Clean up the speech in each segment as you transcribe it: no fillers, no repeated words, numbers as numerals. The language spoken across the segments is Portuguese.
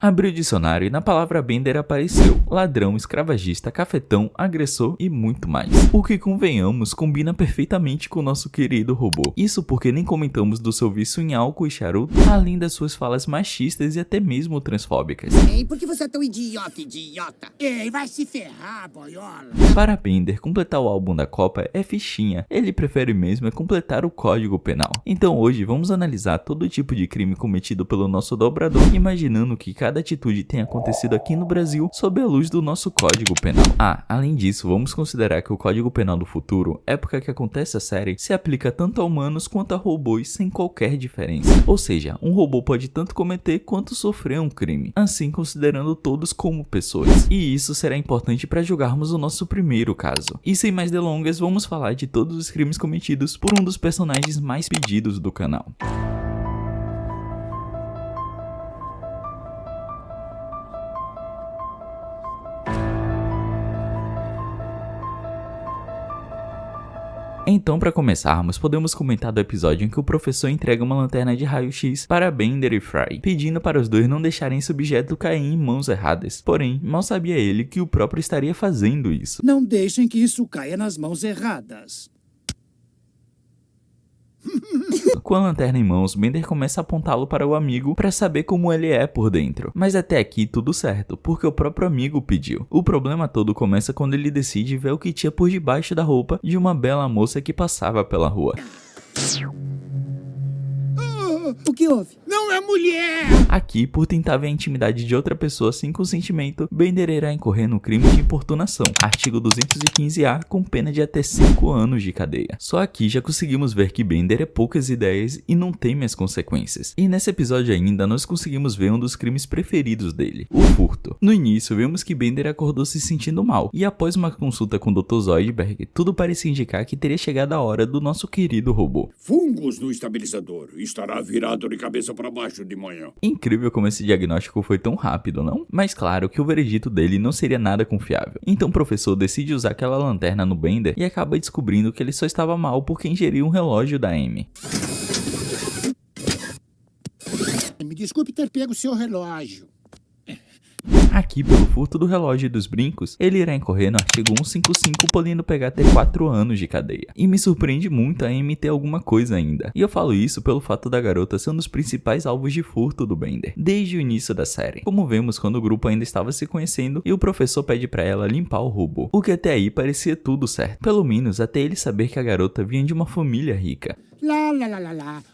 Abri o dicionário e na palavra Bender apareceu ladrão, escravagista, cafetão, agressor e muito mais. O que, convenhamos, combina perfeitamente com o nosso querido robô. Isso porque nem comentamos do seu vício em álcool e charuto, além das suas falas machistas e até mesmo transfóbicas. Ei, por que você é tão idiota? Ei, vai se ferrar, boiola. Para Bender, completar o álbum da Copa é fichinha. Ele prefere mesmo é completar o Código Penal. Então hoje vamos analisar todo tipo de crime cometido pelo nosso dobrador, imaginando que cada atitude tenha acontecido aqui no Brasil sob a luz do nosso Código Penal. Além disso, vamos considerar que o Código Penal do futuro, época que acontece a série, se aplica tanto a humanos quanto a robôs sem qualquer diferença. Ou seja, um robô pode tanto cometer quanto sofrer um crime, assim considerando todos como pessoas. E isso será importante para julgarmos o nosso primeiro caso. E sem mais delongas, vamos falar de todos os crimes cometidos por um dos personagens mais pedidos do canal. Então, para começarmos, podemos comentar do episódio em que o professor entrega uma lanterna de raio-x para Bender e Fry, pedindo para os dois não deixarem esse objeto cair em mãos erradas. Porém, mal sabia ele que o próprio estaria fazendo isso. Não deixem que isso caia nas mãos erradas. Com a lanterna em mãos, Bender começa a apontá-lo para o amigo para saber como ele é por dentro. Mas até aqui tudo certo, porque o próprio amigo pediu. O problema todo começa quando ele decide ver o que tinha por debaixo da roupa de uma bela moça que passava pela rua. O que houve? Não é mulher! Aqui, por tentar ver a intimidade de outra pessoa sem consentimento, Bender irá incorrer no crime de importunação, artigo 215-A, com pena de até 5 anos de cadeia. Só aqui já conseguimos ver que Bender é poucas ideias e não teme as consequências. E nesse episódio ainda nós conseguimos ver um dos crimes preferidos dele, o furto. No início vemos que Bender acordou se sentindo mal, e após uma consulta com o Dr. Zoidberg, tudo parecia indicar que teria chegado a hora do nosso querido robô. Fungos no estabilizador. Estará virado de cabeça para baixo de manhã. Incrível como esse diagnóstico foi tão rápido, não? Mas claro que o veredito dele não seria nada confiável. Então o professor decide usar aquela lanterna no Bender e acaba descobrindo que ele só estava mal porque ingeriu um relógio da Amy. Me desculpe ter pego seu relógio. Aqui, pelo furto do relógio e dos brincos, ele irá incorrer no artigo 155, podendo pegar até 4 anos de cadeia. E me surpreende muito a Amy ter alguma coisa ainda. E eu falo isso pelo fato da garota ser um dos principais alvos de furto do Bender, desde o início da série. Como vemos quando o grupo ainda estava se conhecendo e o professor pede pra ela limpar o robô. O que até aí parecia tudo certo. Pelo menos até ele saber que a garota vinha de uma família rica. Lá.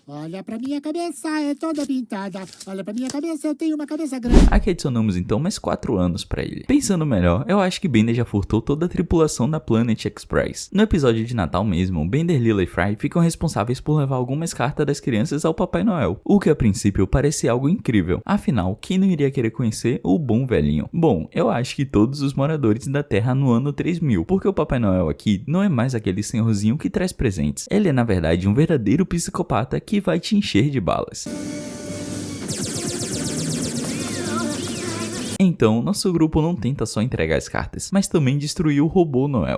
Olha pra minha cabeça, é toda pintada. Olha pra minha cabeça, eu tenho uma cabeça grande. Aqui adicionamos então mais 4 anos pra ele. Pensando melhor, eu acho que Bender já furtou toda a tripulação da Planet Express. No episódio de Natal mesmo, Bender, Lila e Fry ficam responsáveis por levar algumas cartas das crianças ao Papai Noel, o que a princípio parecia algo incrível. Afinal, quem não iria querer conhecer o bom velhinho? Bom, eu acho que todos os moradores da Terra no ano 3000, porque o Papai Noel aqui não é mais aquele senhorzinho que traz presentes. Ele é na verdade um verdadeiro psicopata que vai te encher de balas. Então, nosso grupo não tenta só entregar as cartas, mas também destruir o robô Noel.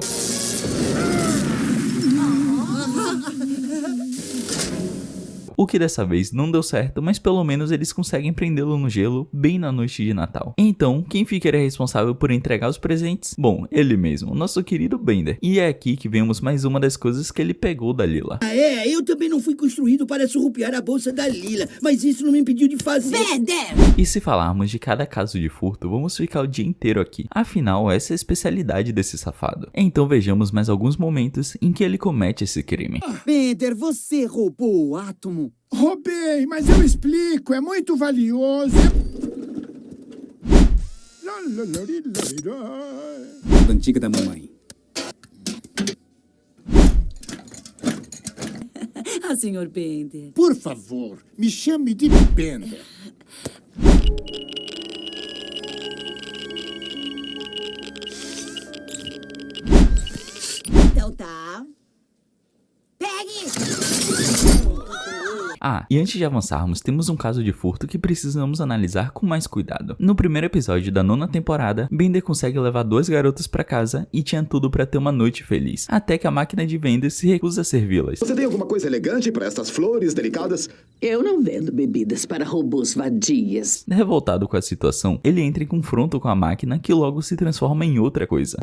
O que dessa vez não deu certo, mas pelo menos eles conseguem prendê-lo no gelo bem na noite de Natal. Então, quem ficaria responsável por entregar os presentes? Bom, ele mesmo, nosso querido Bender. E é aqui que vemos mais uma das coisas que ele pegou da Lila. Eu também não fui construído para surrupiar a bolsa da Lila, mas isso não me impediu de fazer. E se falarmos de cada caso de furto, vamos ficar o dia inteiro aqui. Afinal, essa é a especialidade desse safado. Então vejamos mais alguns momentos em que ele comete esse crime. Bender, você roubou o átomo. Roubei, mas eu explico, é muito valioso. Antiga da mamãe. Senhor Bender. Por favor, me chame de Bender. Então tá. Pegue! Ah, e antes de avançarmos, temos um caso de furto que precisamos analisar com mais cuidado. No primeiro episódio da 9ª temporada, Bender consegue levar 2 garotas pra casa e tinha tudo pra ter uma noite feliz, até que a máquina de vendas se recusa a servi-las. Você tem alguma coisa elegante para estas flores delicadas? Eu não vendo bebidas para robôs vadias. Revoltado com a situação, ele entra em confronto com a máquina que logo se transforma em outra coisa.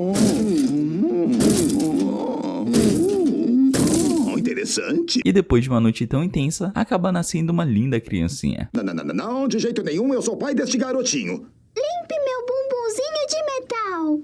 Interessante. E depois de uma noite tão intensa, acaba nascendo uma linda criancinha. Não, de jeito nenhum, eu sou pai deste garotinho. Limpe meu bumbumzinho de metal.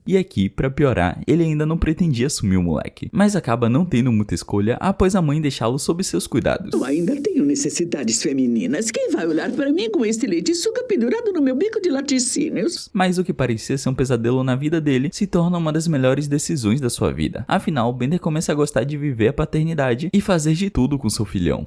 E aqui, pra piorar, ele ainda não pretendia assumir o moleque, mas acaba não tendo muita escolha após a mãe deixá-lo sob seus cuidados. Eu ainda tenho necessidades femininas. Quem vai olhar para mim com este leite suga pendurado no meu bico de laticínios? Mas o que parecia ser um pesadelo na vida dele se torna uma das melhores decisões da sua vida. Afinal, Bender começa a gostar de viver a paternidade e fazer de tudo com seu filhão.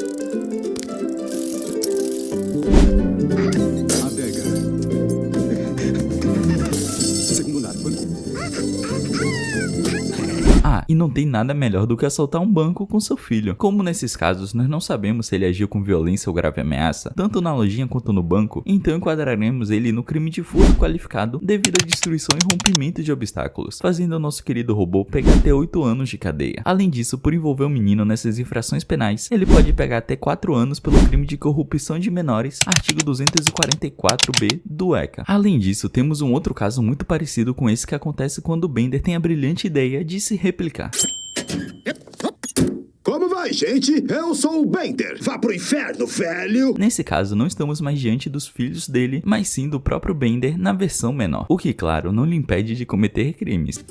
Ah, e não tem nada melhor do que assaltar um banco com seu filho. Como nesses casos nós não sabemos se ele agiu com violência ou grave ameaça, tanto na lojinha quanto no banco, então enquadraremos ele no crime de furto qualificado devido à destruição e rompimento de obstáculos, fazendo o nosso querido robô pegar até 8 anos de cadeia. Além disso, por envolver o menino nessas infrações penais, ele pode pegar até 4 anos pelo crime de corrupção de menores, artigo 244B do ECA. Além disso, temos um outro caso muito parecido com esse que acontece quando o Bender tem a brilhante ideia de se replicar. Como vai, gente? Eu sou o Bender. Vá pro inferno, velho! Nesse caso, não estamos mais diante dos filhos dele, mas sim do próprio Bender na versão menor, o que, claro, não lhe impede de cometer crimes.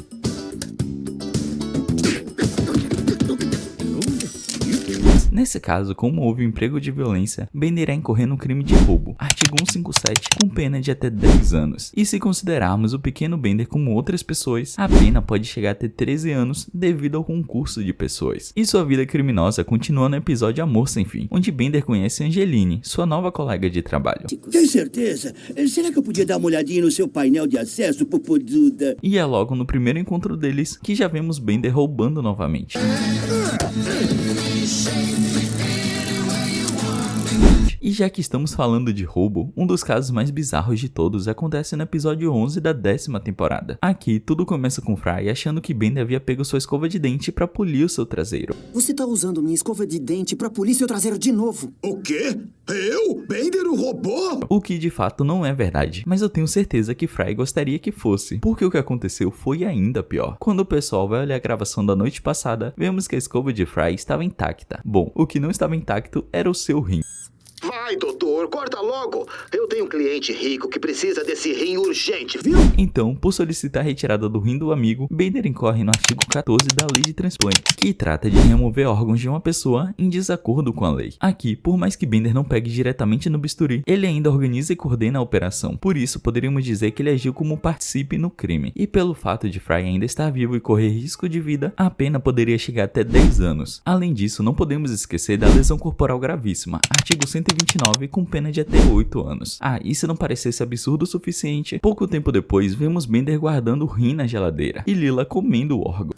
Nesse caso, como houve um emprego de violência, Bender irá incorrer no crime de roubo, artigo 157, com pena de até 10 anos. E se considerarmos o pequeno Bender como outras pessoas, a pena pode chegar até 13 anos devido ao concurso de pessoas. E sua vida criminosa continua no episódio Amor Sem Fim, onde Bender conhece Angeline, sua nova colega de trabalho. Tem certeza? Será que eu podia dar uma olhadinha no seu painel de acesso, popozuda? E é logo no primeiro encontro deles que já vemos Bender roubando novamente. E já que estamos falando de roubo, um dos casos mais bizarros de todos acontece no episódio 11 da 10ª temporada. Aqui, tudo começa com Fry achando que Bender havia pego sua escova de dente pra polir o seu traseiro. Você tá usando minha escova de dente pra polir seu traseiro de novo. O quê? Eu? Bender, o robô? O que de fato não é verdade, mas eu tenho certeza que Fry gostaria que fosse, porque o que aconteceu foi ainda pior. Quando o pessoal vai olhar a gravação da noite passada, vemos que a escova de Fry estava intacta. Bom, o que não estava intacto era o seu rim. Vai, doutor, corta logo. Eu tenho um cliente rico que precisa desse rim urgente, viu? Então, por solicitar a retirada do rim do amigo, Bender incorre no artigo 14 da Lei de Transplante, que trata de remover órgãos de uma pessoa em desacordo com a lei. Aqui, por mais que Bender não pegue diretamente no bisturi, ele ainda organiza e coordena a operação. Por isso, poderíamos dizer que ele agiu como participe no crime. E pelo fato de Fry ainda estar vivo e correr risco de vida, a pena poderia chegar até 10 anos. Além disso, não podemos esquecer da lesão corporal gravíssima, artigo 129, com pena de até 8 anos. Ah, e se não parecesse absurdo o suficiente, pouco tempo depois vemos Bender guardando o rim na geladeira e Lila comendo o órgão.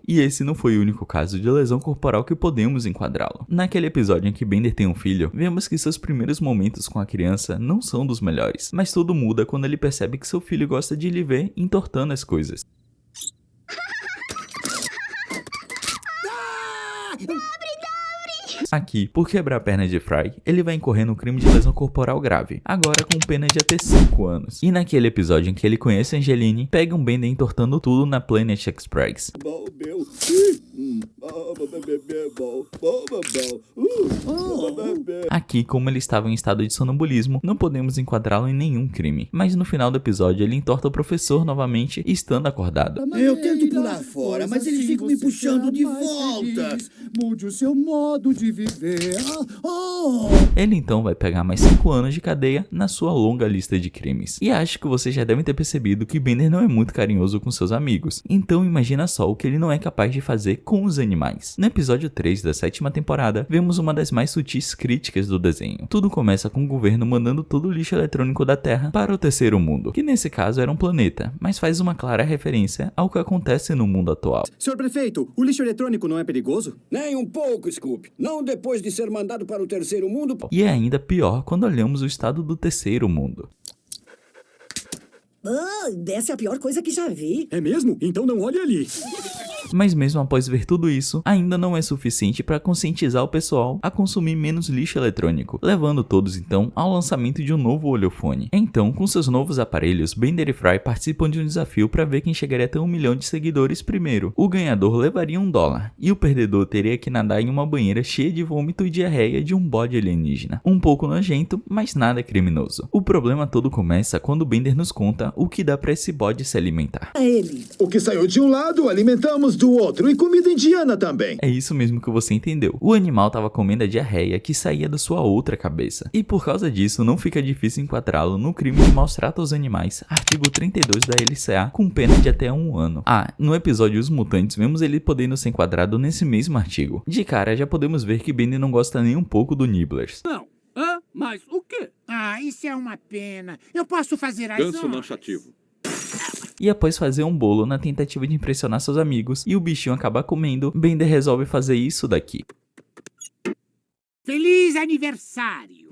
E esse não foi o único caso de lesão corporal que podemos enquadrá-lo. Naquele episódio em que Bender tem um filho, vemos que seus primeiros momentos com a criança não são dos melhores, mas tudo muda quando ele percebe que seu filho gosta de lhe ver entortando as coisas. Aqui, por quebrar a perna de Fry, ele vai incorrer no crime de lesão corporal grave, agora com pena de até 5 anos. E naquele episódio em que ele conhece Angeline, pega um Bender entortando tudo na Planet Express. Aqui, como ele estava em estado de sonambulismo, não podemos enquadrá-lo em nenhum crime. Mas no final do episódio, ele entorta o professor novamente, estando acordado. Eu tento pular fora, mas eles ficam me puxando de volta. Mude o seu modo de viver. Oh! Ele então vai pegar mais 5 anos de cadeia na sua longa lista de crimes. E acho que vocês já devem ter percebido que Bender não é muito carinhoso com seus amigos. Então imagina só o que ele não é capaz de fazer com os animais. No episódio 3 da 7ª temporada, vemos uma das mais sutis críticas do desenho. Tudo começa com o governo mandando todo o lixo eletrônico da Terra para o terceiro mundo, que nesse caso era um planeta, mas faz uma clara referência ao que acontece no mundo atual. Senhor prefeito, o lixo eletrônico não é perigoso? Nem um pouco, Scoop. Não depois de ser mandado para o terceiro mundo. E é ainda pior quando olhamos o estado do terceiro mundo. Essa é a pior coisa que já vi. É mesmo? Então não olhe ali. Mas mesmo após ver tudo isso, ainda não é suficiente para conscientizar o pessoal a consumir menos lixo eletrônico, levando todos então ao lançamento de um novo olhofone. Então, com seus novos aparelhos, Bender e Fry participam de um desafio para ver quem chegaria até 1 milhão de seguidores primeiro. O ganhador levaria $1 e o perdedor teria que nadar em uma banheira cheia de vômito e diarreia de um bode alienígena. Um pouco nojento, mas nada criminoso. O problema todo começa quando Bender nos conta o que dá para esse bode se alimentar. Ele. O que saiu de um lado, alimentamos do outro. E comida indiana também. É isso mesmo que você entendeu. O animal estava comendo a diarreia que saía da sua outra cabeça. E por causa disso, não fica difícil enquadrá-lo no crime de maus tratos aos animais, artigo 32 da LCA, com pena de até 1 ano. No episódio Os Mutantes, vemos ele podendo ser enquadrado nesse mesmo artigo. De cara, já podemos ver que Bender não gosta nem um pouco do Nibblers. Não. Mas o quê? Isso é uma pena. Eu posso fazer as Ganso honras. manchativo. E após fazer um bolo na tentativa de impressionar seus amigos e o bichinho acabar comendo, Bender resolve fazer isso daqui. Feliz aniversário!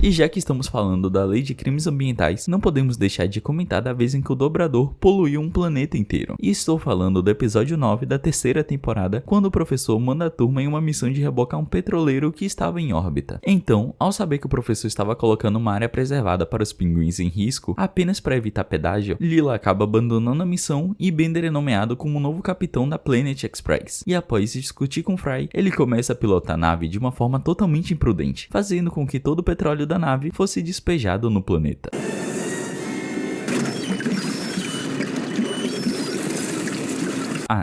E já que estamos falando da lei de crimes ambientais, não podemos deixar de comentar da vez em que o Dobrador poluiu um planeta inteiro. E estou falando do episódio 9 da 3ª temporada, quando o professor manda a turma em uma missão de rebocar um petroleiro que estava em órbita. Então, ao saber que o professor estava colocando uma área preservada para os pinguins em risco, apenas para evitar pedágio, Leela acaba abandonando a missão e Bender é nomeado como novo capitão da Planet Express. E após discutir com Fry, ele começa a pilotar a nave de uma forma totalmente imprudente, fazendo com que todo o petróleo da nave fosse despejado no planeta.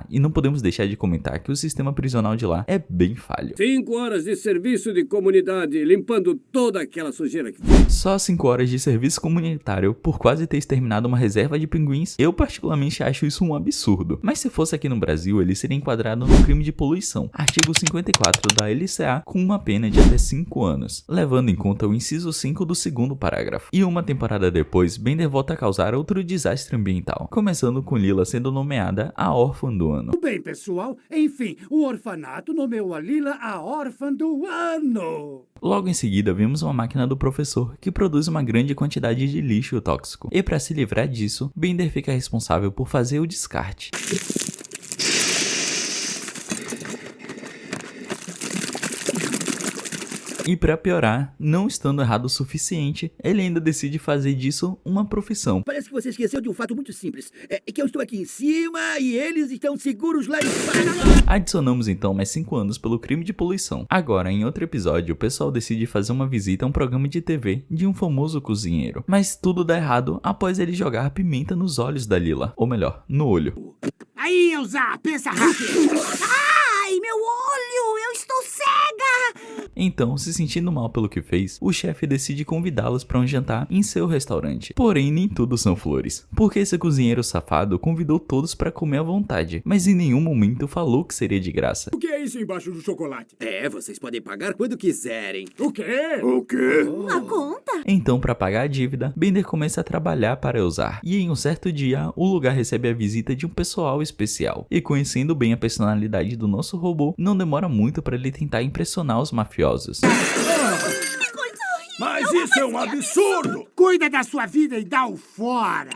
E não podemos deixar de comentar que o sistema prisional de lá é bem falho. 5 horas de serviço de comunidade, limpando toda aquela sujeira aqui. Só 5 horas de serviço comunitário por quase ter exterminado uma reserva de pinguins, eu particularmente acho isso um absurdo. Mas se fosse aqui no Brasil, ele seria enquadrado no crime de poluição, artigo 54 da LCA, com uma pena de até 5 anos, levando em conta o inciso 5 do 2º parágrafo. E uma temporada depois, Bender volta a causar outro desastre ambiental, começando com Leela sendo nomeada a órfã do ano. Bem, pessoal, enfim, o orfanato nomeou a Leela a órfã do ano. Logo em seguida, vemos uma máquina do professor que produz uma grande quantidade de lixo tóxico. E para se livrar disso, Bender fica responsável por fazer o descarte. E pra piorar, não estando errado o suficiente, ele ainda decide fazer disso uma profissão. Parece que você esqueceu de um fato muito simples. É que eu estou aqui em cima e eles estão seguros lá embaixo. Adicionamos então mais 5 anos pelo crime de poluição. Agora, em outro episódio, o pessoal decide fazer uma visita a um programa de TV de um famoso cozinheiro. Mas tudo dá errado após ele jogar pimenta nos olhos da Leela. Ou melhor, no olho. Aí, Elsa, pensa rápido. Ai, meu olho! Eu estou cega! Então, se sentindo mal pelo que fez, o chefe decide convidá-los para um jantar em seu restaurante. Porém, nem tudo são flores, porque esse cozinheiro safado convidou todos para comer à vontade, mas em nenhum momento falou que seria de graça. O que é isso embaixo do chocolate? Vocês podem pagar quando quiserem. O quê? O quê? Uma conta? Então, para pagar a dívida, Bender começa a trabalhar para usar. E em um certo dia, o lugar recebe a visita de um pessoal especial. E conhecendo bem a personalidade do nosso robô, não demora muito para ele tentar impressionar os mafiosos. Mas isso é um absurdo! Cuida da sua vida e dá o fora.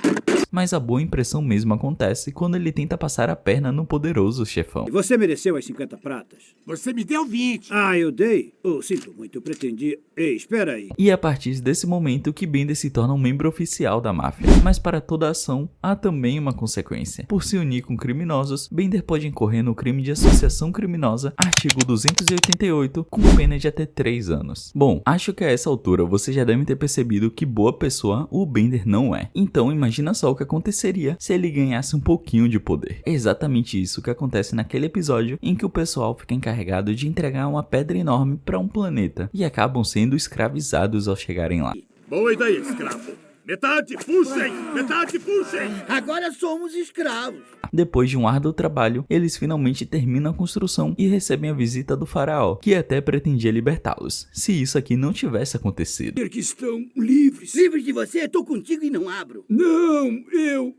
Mas a boa impressão mesmo acontece quando ele tenta passar a perna no poderoso chefão. Você mereceu as 50 pratas? Você me deu 20. Eu dei? Sinto muito, eu pretendi... Ei, espera aí. E é a partir desse momento que Bender se torna um membro oficial da máfia. Mas para toda ação, há também uma consequência. Por se unir com criminosos, Bender pode incorrer no crime de associação criminosa, artigo 288, com pena de até 3 anos. Bom, acho que a essa altura você já deve ter percebido que boa pessoa o Bender não é. Então imagina só o que aconteceria se ele ganhasse um pouquinho de poder. É exatamente isso que acontece naquele episódio em que o pessoal fica encarregado de entregar uma pedra enorme para um planeta e acabam sendo escravizados ao chegarem lá. Boa ideia, escravo. Metade, puxem! Metade, puxem! Agora somos escravos. Depois de um árduo trabalho, eles finalmente terminam a construção e recebem a visita do faraó, que até pretendia libertá-los, se isso aqui não tivesse acontecido. Que estão livres. Livres de você? Tô contigo e não abro. Não, eu...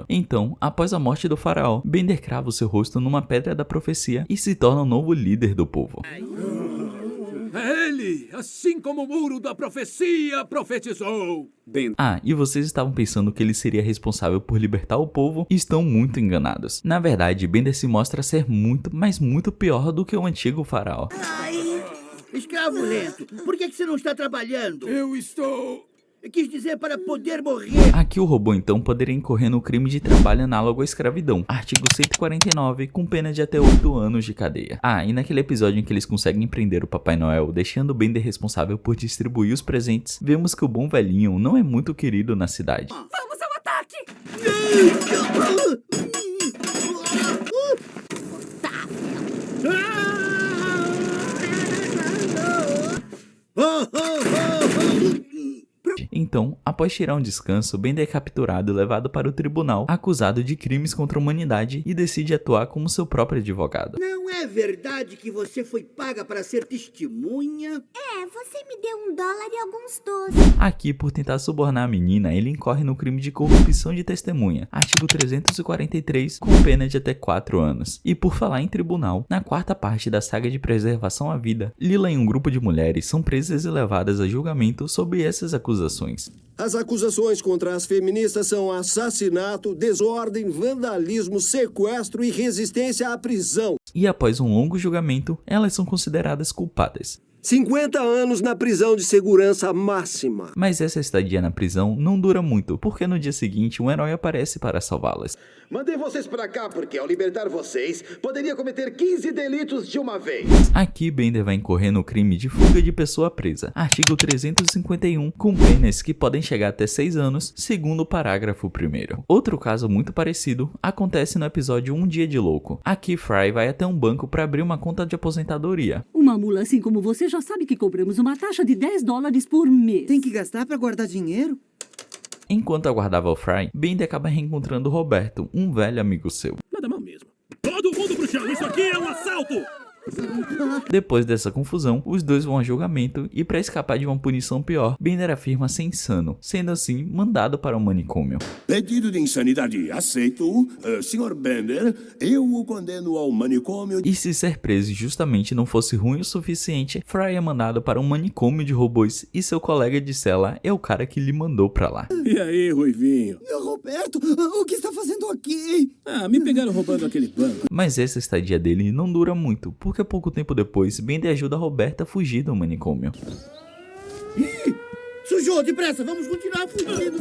Então, após a morte do faraó, Bender crava o seu rosto numa pedra da profecia e se torna o novo líder do povo. É ele, assim como o muro da profecia profetizou. Ah, e vocês estavam pensando que ele seria responsável por libertar o povo? Estão muito enganados. Na verdade, Bender se mostra ser muito, mas muito pior do que o antigo faraó. Ai, escravo lento, por que você não está trabalhando? Eu quis dizer para poder morrer. Aqui o robô então poderia incorrer no crime de trabalho análogo à escravidão, artigo 149, com pena de até 8 anos de cadeia. Ah, e naquele episódio em que eles conseguem prender o Papai Noel, deixando Bender responsável por distribuir os presentes, vemos que o bom velhinho não é muito querido na cidade. Vamos ao ataque! Então, após tirar um descanso, Bender é capturado e levado para o tribunal, acusado de crimes contra a humanidade e decide atuar como seu próprio advogado. Não é verdade que você foi paga para ser testemunha? É, você me deu $1 e alguns doces. Aqui, por tentar subornar a menina, ele incorre no crime de corrupção de testemunha, artigo 343, com pena de até 4 anos. E por falar em tribunal, na quarta parte da saga de preservação à vida, Lila e um grupo de mulheres são presas e levadas a julgamento sobre essas acusações. As acusações contra as feministas são assassinato, desordem, vandalismo, sequestro e resistência à prisão. E após um longo julgamento, elas são consideradas culpadas. 50 anos na prisão de segurança máxima. Mas essa estadia na prisão não dura muito, porque no dia seguinte um herói aparece para salvá-las. Mandei vocês pra cá porque, ao libertar vocês, poderia cometer 15 delitos de uma vez. Aqui, Bender vai incorrer no crime de fuga de pessoa presa, artigo 351, com penas que podem chegar até 6 anos, segundo o parágrafo 1º. Outro caso muito parecido acontece no episódio Um Dia de Louco. Aqui, Fry vai até um banco para abrir uma conta de aposentadoria. Uma mula assim como você já sabe que cobramos uma taxa de $10 por mês. Tem que gastar pra guardar dinheiro? Enquanto aguardava o Fry, Bender acaba reencontrando Roberto, um velho amigo seu. Nada mal mesmo. Todo mundo pro chão, isso aqui é um assalto! Depois dessa confusão, os dois vão a julgamento e para escapar de uma punição pior, Bender afirma ser insano, sendo assim mandado para um manicômio. Pedido de insanidade aceito. Sr. Bender, eu o condeno ao manicômio. E se ser preso justamente não fosse ruim o suficiente, Fry é mandado para um manicômio de robôs e seu colega de cela é o cara que lhe mandou pra lá. E aí, Ruivinho? Meu Roberto, o que está fazendo aqui? Ah, me pegaram roubando aquele banco. Mas essa estadia dele não dura muito, porque pouco tempo depois, Bender ajuda a Roberta a fugir do manicômio. Sujou, depressa, vamos continuar fugindo.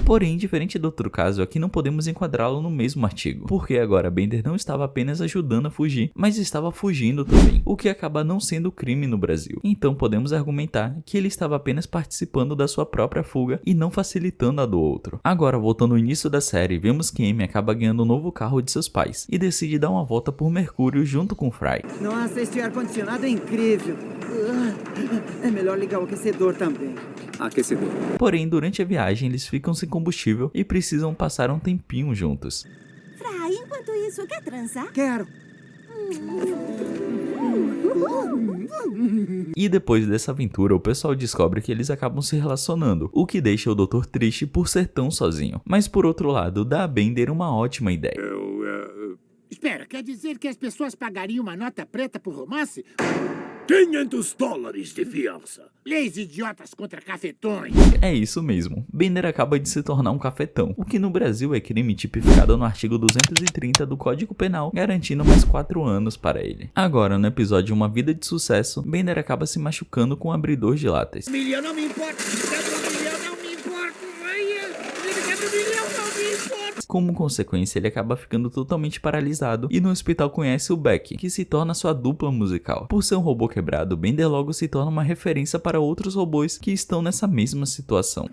Porém, diferente do outro caso, aqui não podemos enquadrá-lo no mesmo artigo, porque agora Bender não estava apenas ajudando a fugir, mas estava fugindo também, o que acaba não sendo crime no Brasil. Então podemos argumentar que ele estava apenas participando da sua própria fuga e não facilitando a do outro. Agora, voltando ao início da série, vemos que Amy acaba ganhando um novo carro de seus pais e decide dar uma volta por Mercúrio junto com Fry. Nossa, este ar-condicionado é incrível. É melhor ligar o aquecedor também. Aquecedor. Porém, durante a viagem, eles ficam sem combustível e precisam passar um tempinho juntos. Fry, enquanto isso, quer transar? Quero. E depois dessa aventura, o pessoal descobre que eles acabam se relacionando, o que deixa o Doutor triste por ser tão sozinho. Mas por outro lado, dá a Bender uma ótima ideia. Espera, quer dizer que as pessoas pagariam uma nota preta por romance? $500 de fiança. Leis idiotas contra cafetões. É isso mesmo, Bender acaba de se tornar um cafetão, o que no Brasil é crime tipificado no artigo 230 do Código Penal, garantindo mais 4 anos para ele. Agora, no episódio Uma Vida de Sucesso, Bender acaba se machucando com um abridor de latas. Milhão não me importa, milhão não me importa. Com Como consequência, ele acaba ficando totalmente paralisado e no hospital conhece o Beck, que se torna sua dupla musical. Por ser um robô quebrado, Bender logo se torna uma referência para outros robôs que estão nessa mesma situação.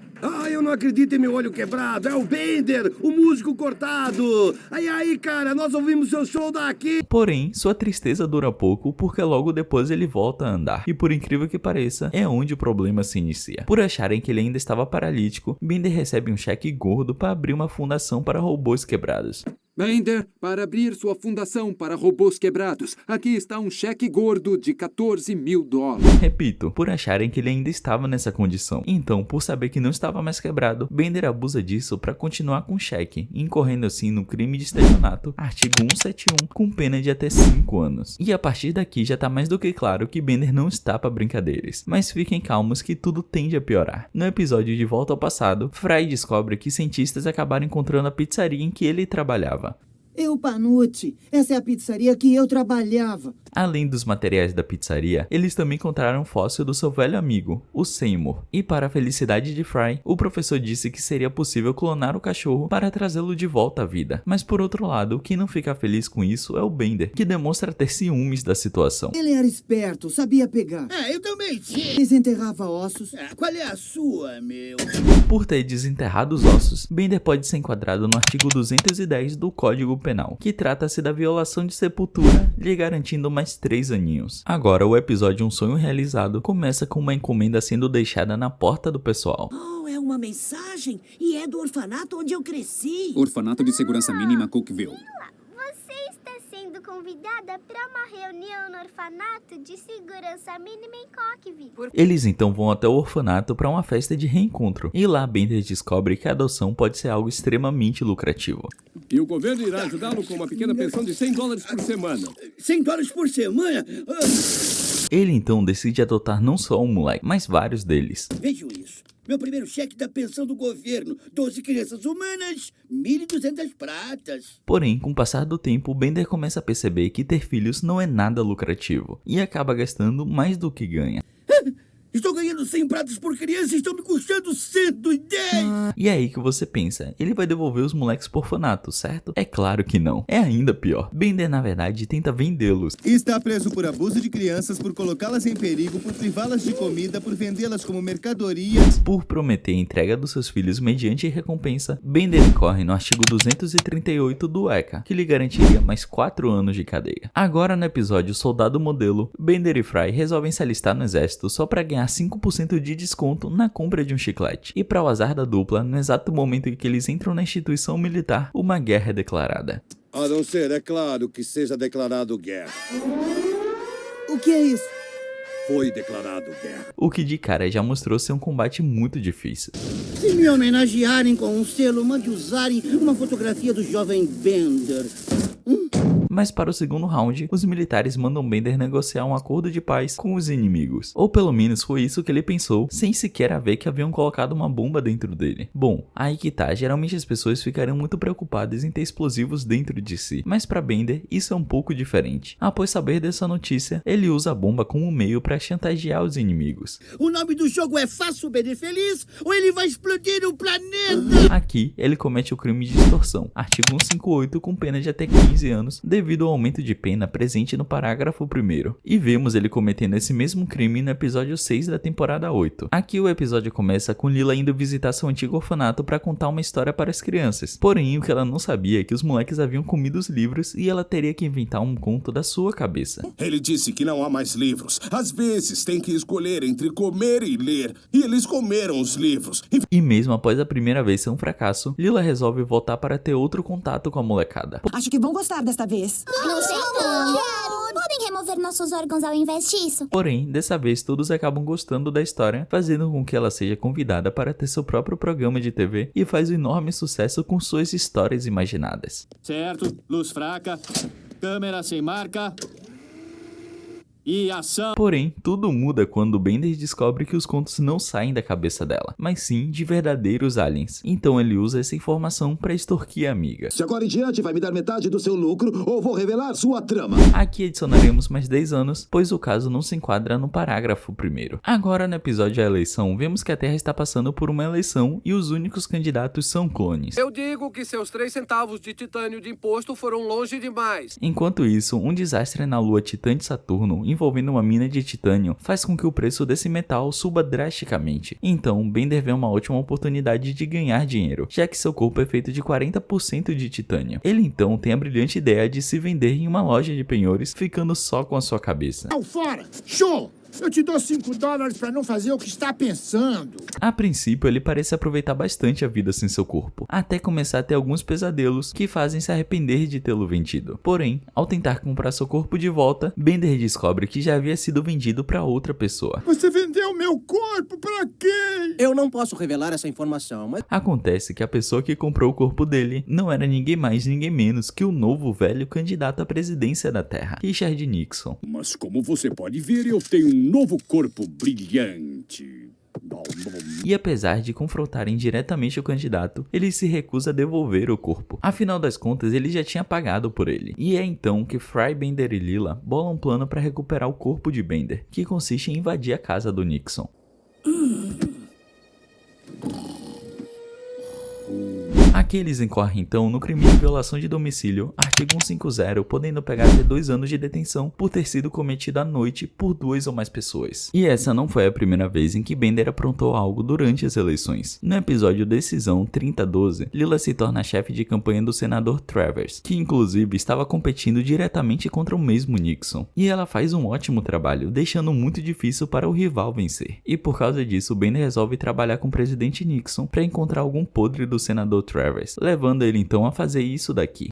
Eu não acredito em meu olho quebrado. É o Bender, o músico cortado. Aí, cara, nós ouvimos seu show daqui. Porém, sua tristeza dura pouco porque logo depois ele volta a andar. E por incrível que pareça, é onde o problema se inicia. Por acharem que ele ainda estava paralítico, Bender recebe um cheque gordo para abrir uma fundação para robôs quebrados. Bender, para abrir sua fundação para robôs quebrados, aqui está um cheque gordo de $14.000. Repito, por acharem que ele ainda estava nessa condição. Então, por saber que não estava mais quebrado, Bender abusa disso para continuar com o cheque, incorrendo assim no crime de estelionato, artigo 171, com pena de até 5 anos. E a partir daqui já tá mais do que claro que Bender não está para brincadeiras. Mas fiquem calmos que tudo tende a piorar. No episódio de Volta ao Passado, Fry descobre que cientistas acabaram encontrando a pizzaria em que ele trabalhava. Panucci, essa é a pizzaria que eu trabalhava. Além dos materiais da pizzaria, eles também encontraram um fóssil do seu velho amigo, o Seymour. E para a felicidade de Fry, o professor disse que seria possível clonar o cachorro para trazê-lo de volta à vida. Mas por outro lado, quem não fica feliz com isso é o Bender, que demonstra ter ciúmes da situação. Ele era esperto, sabia pegar. Eu também sim. Desenterrava ossos. Qual é a sua, meu? Por ter desenterrado os ossos, Bender pode ser enquadrado no artigo 210 do Código Penal, que trata-se da violação de sepultura, lhe garantindo mais 3 aninhos. Agora, o episódio Um Sonho Realizado começa com uma encomenda sendo deixada na porta do pessoal. É uma mensagem e é do orfanato onde eu cresci. Orfanato de Segurança Mínima Cookville. Você está sendo convidada para uma reunião no orfanato de segurança mínima em Cookville. Eles então vão até o orfanato para uma festa de reencontro. E lá Bender descobre que a adoção pode ser algo extremamente lucrativo. E o governo irá ajudá-lo com uma pequena pensão de $100 por semana. $100 por semana? Ele então decide adotar não só um moleque, mas vários deles. Vejam isso. Meu primeiro cheque da pensão do governo. 12 crianças humanas, 1.200 pratas. Porém, com o passar do tempo, Bender começa a perceber que ter filhos não é nada lucrativo. E acaba gastando mais do que ganha. Estou ganhando 100 pratas por criança e estão me custando 110. E é aí que você pensa, ele vai devolver os moleques pro orfanato, certo? É claro que não. É ainda pior. Bender, na verdade, tenta vendê-los. Está preso por abuso de crianças, por colocá-las em perigo, por privá-las de comida, por vendê-las como mercadorias. Por prometer a entrega dos seus filhos mediante recompensa, Bender incorre no artigo 238 do ECA, que lhe garantiria mais 4 anos de cadeia. Agora no episódio Soldado Modelo, Bender e Fry resolvem se alistar no exército só pra ganhar 5% de desconto na compra de um chiclete. E para o azar da dupla, no exato momento em que eles entram na instituição militar, uma guerra é declarada. A não ser, é claro, que seja declarado guerra. O que é isso? Foi declarado guerra. O que de cara já mostrou ser um combate muito difícil. Se me homenagearem com um selo, mande usarem uma fotografia do jovem Bender. Mas para o segundo round, os militares mandam Bender negociar um acordo de paz com os inimigos. Ou pelo menos foi isso que ele pensou, sem sequer haver que haviam colocado uma bomba dentro dele. Bom, aí que tá, geralmente as pessoas ficariam muito preocupadas em ter explosivos dentro de si. Mas para Bender, isso é um pouco diferente. Após saber dessa notícia, ele usa a bomba como meio para chantagear os inimigos. O nome do jogo é Faça o Bender Feliz ou ele vai explodir o planeta! Aqui, ele comete o crime de extorsão, artigo 158 com pena de até 15 anos, devido ao aumento de pena presente no parágrafo 1º. E vemos ele cometendo esse mesmo crime no episódio 6 da temporada 8. Aqui o episódio começa com Lila indo visitar seu antigo orfanato para contar uma história para as crianças. Porém, o que ela não sabia é que os moleques haviam comido os livros e ela teria que inventar um conto da sua cabeça. Ele disse que não há mais livros. Às vezes tem que escolher entre comer e ler. E eles comeram os livros. E mesmo após a primeira vez ser um fracasso, Lila resolve voltar para ter outro contato com a molecada. Acho que vão gostar desta vez. Não sei não. Podem remover nossos órgãos ao invés disso? Porém, dessa vez todos acabam gostando da história, fazendo com que ela seja convidada para ter seu próprio programa de TV e faz um enorme sucesso com suas histórias imaginadas. Certo, luz fraca, câmera sem marca. e ação. Porém, tudo muda quando Bender descobre que os contos não saem da cabeça dela, mas sim de verdadeiros aliens. Então ele usa essa informação para extorquir a amiga. Se agora em diante vai me dar metade do seu lucro ou vou revelar sua trama. Aqui adicionaremos mais 10 anos, pois o caso não se enquadra no parágrafo primeiro. Agora no episódio A Eleição, vemos que a Terra está passando por uma eleição e os únicos candidatos são clones. Eu digo que seus 3 centavos de titânio de imposto foram longe demais. Enquanto isso, um desastre na lua Titã de Saturno, envolvendo uma mina de titânio, faz com que o preço desse metal suba drasticamente. Então, Bender vê uma ótima oportunidade de ganhar dinheiro, já que seu corpo é feito de 40% de titânio. Ele então tem a brilhante ideia de se vender em uma loja de penhores, ficando só com a sua cabeça. Fora! Show! Eu te dou $5 pra não fazer o que está pensando. A princípio, ele parece aproveitar bastante a vida sem seu corpo, até começar a ter alguns pesadelos que fazem se arrepender de tê-lo vendido. Porém, ao tentar comprar seu corpo de volta, Bender descobre que já havia sido vendido para outra pessoa. Você vendeu meu corpo pra quem? Eu não posso revelar essa informação, mas... Acontece que a pessoa que comprou o corpo dele não era ninguém mais, ninguém menos que o novo velho candidato à presidência da Terra, Richard Nixon. Mas como você pode ver, eu tenho um novo corpo brilhante. E apesar de confrontarem diretamente o candidato, ele se recusa a devolver o corpo. Afinal das contas, ele já tinha pagado por ele. E é então que Fry, Bender e Leela bolam um plano para recuperar o corpo de Bender, que consiste em invadir a casa do Nixon. Aqui eles incorrem então no crime de violação de domicílio, artigo 150, podendo pegar até 2 anos de detenção por ter sido cometido à noite por 2 ou mais pessoas. E essa não foi a primeira vez em que Bender aprontou algo durante as eleições. No episódio Decisão 3012, Leela se torna chefe de campanha do senador Travers, que inclusive estava competindo diretamente contra o mesmo Nixon. E ela faz um ótimo trabalho, deixando muito difícil para o rival vencer. E por causa disso, Bender resolve trabalhar com o presidente Nixon para encontrar algum podre do senador Travers, levando ele então a fazer isso daqui.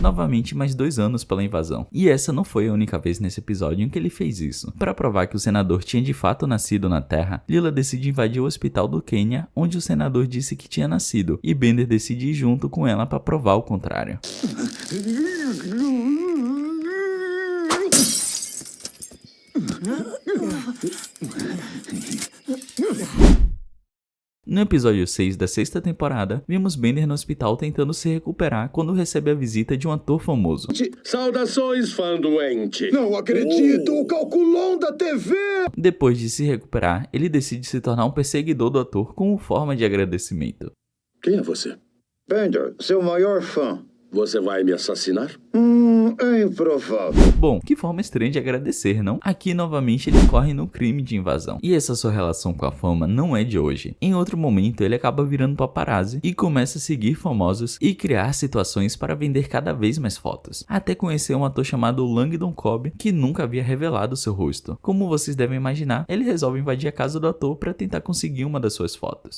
Novamente mais 2 anos pela invasão. E essa não foi a única vez nesse episódio em que ele fez isso. Para provar que o senador tinha de fato nascido na Terra, Leela decide invadir o hospital do Quênia, onde o senador disse que tinha nascido, e Bender decide ir junto com ela para provar o contrário. No episódio 6 da 6ª temporada, vimos Bender no hospital tentando se recuperar quando recebe a visita de um ator famoso. Saudações, fã doente. Não acredito, o calculão da TV! Depois de se recuperar, ele decide se tornar um perseguidor do ator como forma de agradecimento. Quem é você? Bender, seu maior fã. Você vai me assassinar? É improvável. Bom, que forma estranha de agradecer, não? Aqui novamente ele corre no crime de invasão. E essa sua relação com a fama não é de hoje. Em outro momento ele acaba virando paparazzi e começa a seguir famosos e criar situações para vender cada vez mais fotos. Até conhecer um ator chamado Langdon Cobb, que nunca havia revelado seu rosto. Como vocês devem imaginar, ele resolve invadir a casa do ator para tentar conseguir uma das suas fotos.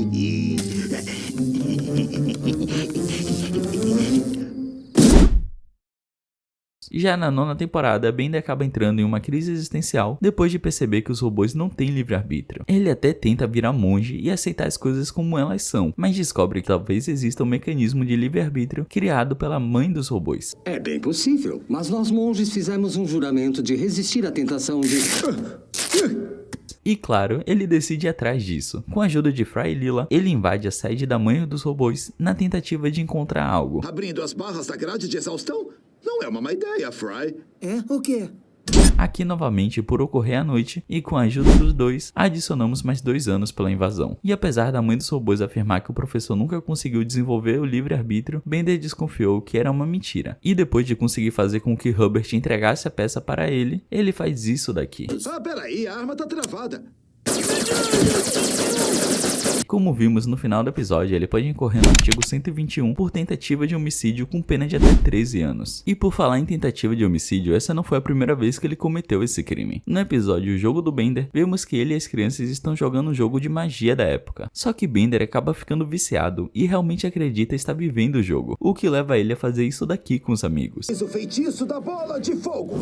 Já na 9ª temporada, Bender acaba entrando em uma crise existencial depois de perceber que os robôs não têm livre-arbítrio. Ele até tenta virar monge e aceitar as coisas como elas são, mas descobre que talvez exista um mecanismo de livre-arbítrio criado pela mãe dos robôs. É bem possível, mas nós monges fizemos um juramento de resistir à tentação de... E claro, ele decide ir atrás disso. Com a ajuda de Fry e Leela, ele invade a sede da mãe dos robôs na tentativa de encontrar algo. Abrindo as barras da grade de exaustão? Não é uma má ideia, Fry. É? O quê? Aqui novamente por ocorrer à noite, e com a ajuda dos dois, adicionamos mais 2 anos pela invasão. E apesar da mãe dos robôs afirmar que o professor nunca conseguiu desenvolver o livre-arbítrio, Bender desconfiou que era uma mentira. E depois de conseguir fazer com que Hubert entregasse a peça para ele, ele faz isso daqui. Peraí, a arma tá travada. Como vimos no final do episódio, ele pode incorrer no artigo 121 por tentativa de homicídio com pena de até 13 anos. E por falar em tentativa de homicídio, essa não foi a primeira vez que ele cometeu esse crime. No episódio O Jogo do Bender, vemos que ele e as crianças estão jogando um jogo de magia da época. Só que Bender acaba ficando viciado e realmente acredita estar vivendo o jogo, o que leva ele a fazer isso daqui com os amigos. O feitiço da bola de fogo.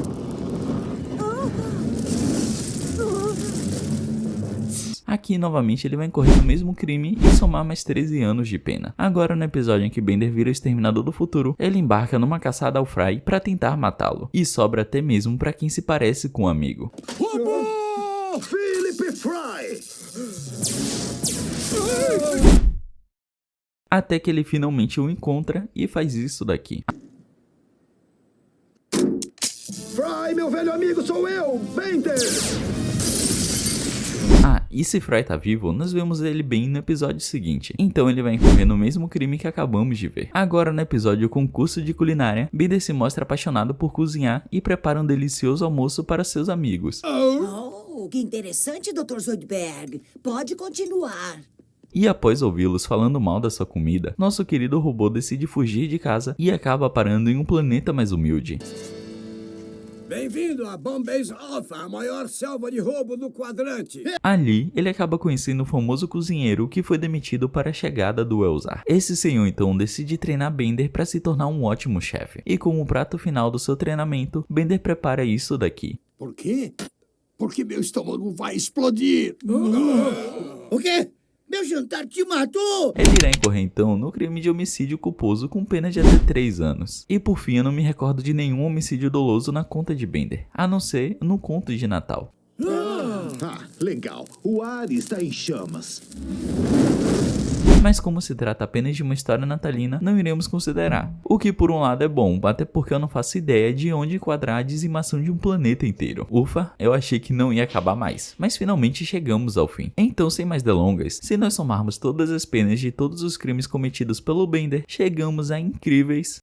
Aqui novamente ele vai incorrer no mesmo crime e somar mais 13 anos de pena. Agora no episódio em que Bender vira o exterminador do futuro, ele embarca numa caçada ao Fry pra tentar matá-lo. E sobra até mesmo pra quem se parece com um amigo. Philip Fry! Até que ele finalmente o encontra e faz isso daqui. Fry, meu velho amigo, sou eu, Bender! Ah, e se Fry tá vivo, nós vemos ele bem no episódio seguinte. Então ele vai incorrer no mesmo crime que acabamos de ver. Agora no episódio Concurso de Culinária, Bender se mostra apaixonado por cozinhar e prepara um delicioso almoço para seus amigos. Oh, que interessante, Dr. Zoidberg. Pode continuar. E após ouvi-los falando mal da sua comida, nosso querido robô decide fugir de casa e acaba parando em um planeta mais humilde. Bem-vindo a Bombay's Alpha, a maior selva de roubo do quadrante. Ali, ele acaba conhecendo o famoso cozinheiro que foi demitido para a chegada do Elzar. Esse senhor então decide treinar Bender para se tornar um ótimo chefe. E como prato final do seu treinamento, Bender prepara isso daqui. Por quê? Porque meu estômago vai explodir. O quê? Meu jantar te matou! Ele irá incorrer então no crime de homicídio culposo com pena de até 3 anos. E por fim eu não me recordo de nenhum homicídio doloso na conta de Bender, a não ser no conto de Natal. Legal. O ar está em chamas. Mas como se trata apenas de uma história natalina, não iremos considerar. O que por um lado é bom, até porque eu não faço ideia de onde enquadrar a dizimação de um planeta inteiro. Ufa, eu achei que não ia acabar mais. Mas finalmente chegamos ao fim. Então sem mais delongas, se nós somarmos todas as penas de todos os crimes cometidos pelo Bender, chegamos a incríveis